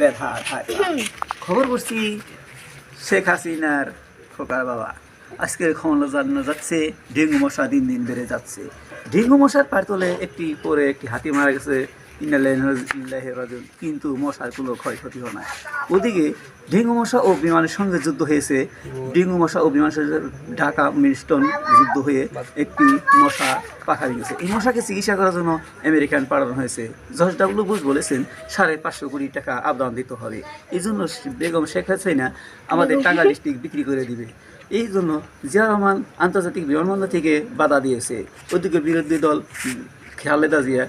ব্যথা থাকে। খবর করছি শেখ হাসিনার খোকার বাবা আজকে ক্ষমতা জানানো যাচ্ছে ডেঙ্গু মশা দিন দিন বেড়ে যাচ্ছে। ডেঙ্গু মশার পারতলে একটি হাতি মারা গেছে, কিন্তু মশার কোনো ক্ষয়ক্ষতি হয় না। ওদিকে ডেঙ্গু মশা ও বিমানের সঙ্গে যুদ্ধ হয়েছে। ডেঙ্গু মশা ও বিমানের সঙ্গে ঢাকা মিল্টন যুদ্ধ হয়ে একটি মশা পাখা গেছে। এই মশাকে চিকিৎসা করার জন্য আমেরিকান পাঠানো হয়েছে। জর্জ ডব্লিউ বুশ বলেছেন 550 কোটি টাকা আবদান দিতে হবে। এই জন্য বেগম শেখ হাসিনা আমাদের টাঙ্গাইল ডিস্ট্রিক্ট বিক্রি করে দিবে। এই জন্য জিয়া রহমান আন্তর্জাতিক বিমানবন্দর থেকে বাধা দিয়েছে। ওদিকে বিরোধী দল খালেদা জিয়া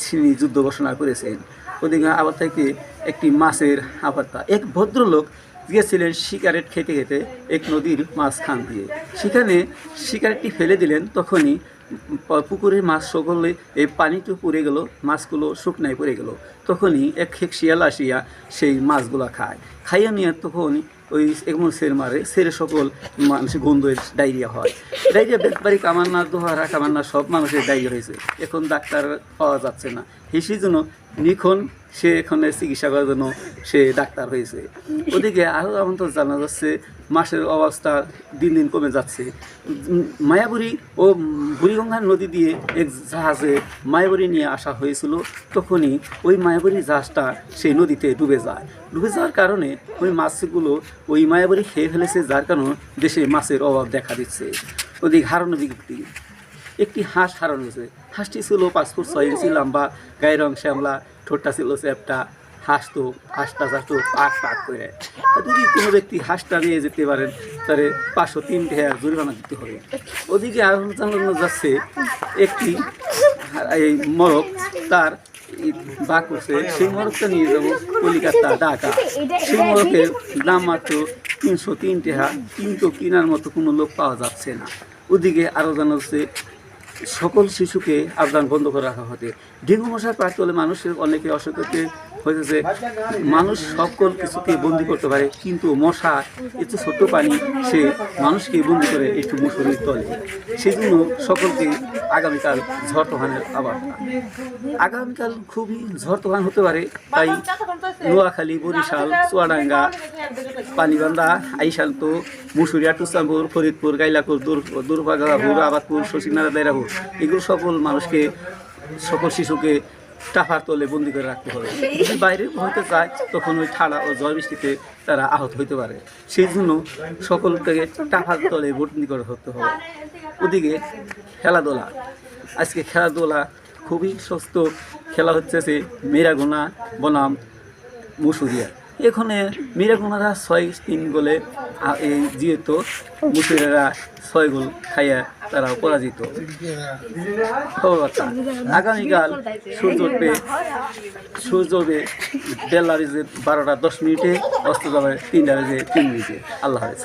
তিনি যুদ্ধ ঘোষণা করেছেন। ওদিকে আবার থেকে একটি মাছের আবারটা এক ভদ্রলোক গিয়েছিলেন সিগারেট খেতে খেতে এক নদীর মাঝখান দিয়ে। সেখানে সিগারেটটি ফেলে দিলেন, তখনই পুকুরের মাছ সকলে এই পানিতে পড়ে গেল, মাছগুলো শুকনায় পড়ে গেল। তখনই এক শিয়াল আসিয়া সেই মাছগুলো খাইয়া নিয়ে তখন ওই এমন সের মারে, সেরে সকল মানুষের গন্ধে ডায়রিয়া হয়। ডায়রিয়া বেদবাড়ি কামান্না দোহারা কামান্না সব মানুষের ডায়রিয়া হয়েছে। এখন ডাক্তার পাওয়া যাচ্ছে না, সেই জন্য নিখন সে এখানে চিকিৎসা করার জন্য সে ডাক্তার হয়েছে। ওদিকে আরও এমন তো জানা যাচ্ছে মাছের অবস্থা দিন দিন কমে যাচ্ছে। মায়াবুড়ি ও বুড়িগঙ্গা নদী দিয়ে এক জাহাজে মায়াবুড়ি নিয়ে আসা হয়েছিল। তখনই ওই মায়াবুড়ি জাহাজটা সেই নদীতে ডুবে যায়। ডুবে যাওয়ার কারণে ওই মাছগুলো ওই মায়াবুড়ি খেয়ে ফেলেছে, যার কারণে দেশে মাছের অভাব দেখা দিচ্ছে। ওদিকে হারানো বিক্রি একটি হাঁস হারানো হয়েছে। হাঁসটি ছিল 5 ফুট 6 ইঞ্চি লম্বা, গায়ের রং শ্যামলা, ঠোঁটটা ছিল চ্যাপটা। হাঁসটা পাক পাক করে। যদি কোনো ব্যক্তি হাঁসটা নিয়ে যেতে পারেন তাহলে 503 টাকা জরিমানা দিতে হবে। ওদিকে আরও জানানো যাচ্ছে একটি এই মরক তার বাঘ করছে, সেই মরকটা নিয়ে যাবো কলিকাতা ঢাকা। সেই মরকের দাম মাত্র 303 টাকা, কিন্তু কেনার মতো কোনো লোক পাওয়া যাচ্ছে না। ওদিকে আরও জানা যাচ্ছে সকল শিশুকে আবদান বন্ধ করে রাখা হতে। ডেঙ্গু মশার প্রার্থলে মানুষের অনেকে অসুখতে হয়েছে। মানুষ সকল কিছুকে বন্দি করতে পারে, কিন্তু মশা একটু ছোট্ট পানি সে মানুষকে বন্দি করে একটু মুসুরির তলে। সেই জন্য সকলকে আগামীকাল ঝড় তুফানের আবহাওয়া। আগামীকাল খুবই ঝড় তুফান হতে পারে, তাই নোয়াখালী, বরিশাল, চুয়াডাঙ্গা, পানিবান্ধা, আইসান্ত, মুসুরিয়া, টুসামপুর, ফরিদপুর, গাইলাকুর, দুর্গাপুর, আবাদপুর, শশীনারা, দাইরাপুর, এগুলো সকল শিশুকে টাফার তলে বন্দি করে রাখতে হবে। যদি বাইরে হতে চায় তখন ওই ঠাড়া ও ঝড় বৃষ্টিতে তারা আহত হইতে পারে। সেই জন্য সকলকে টাফার তলে বন্দি করে ধরতে হবে। ওদিকে খেলাধুলা, আজকে খেলাধুলা খুবই সুস্থ খেলা হচ্ছে মেরাগোনা বনাম মুসুরিয়া। এখানে মেরাগোনারা 6-3 গোলে যেহেতু মুসুরিয়ারা 6 গোল খাইয়া তারা পরাজিত। আগামীকাল সূর্য উঠবে বেলা 12টা 10 মিনিটে, অস্ত যাবে 3টা 3 মিনিটে। আল্লাহ হাফেজ।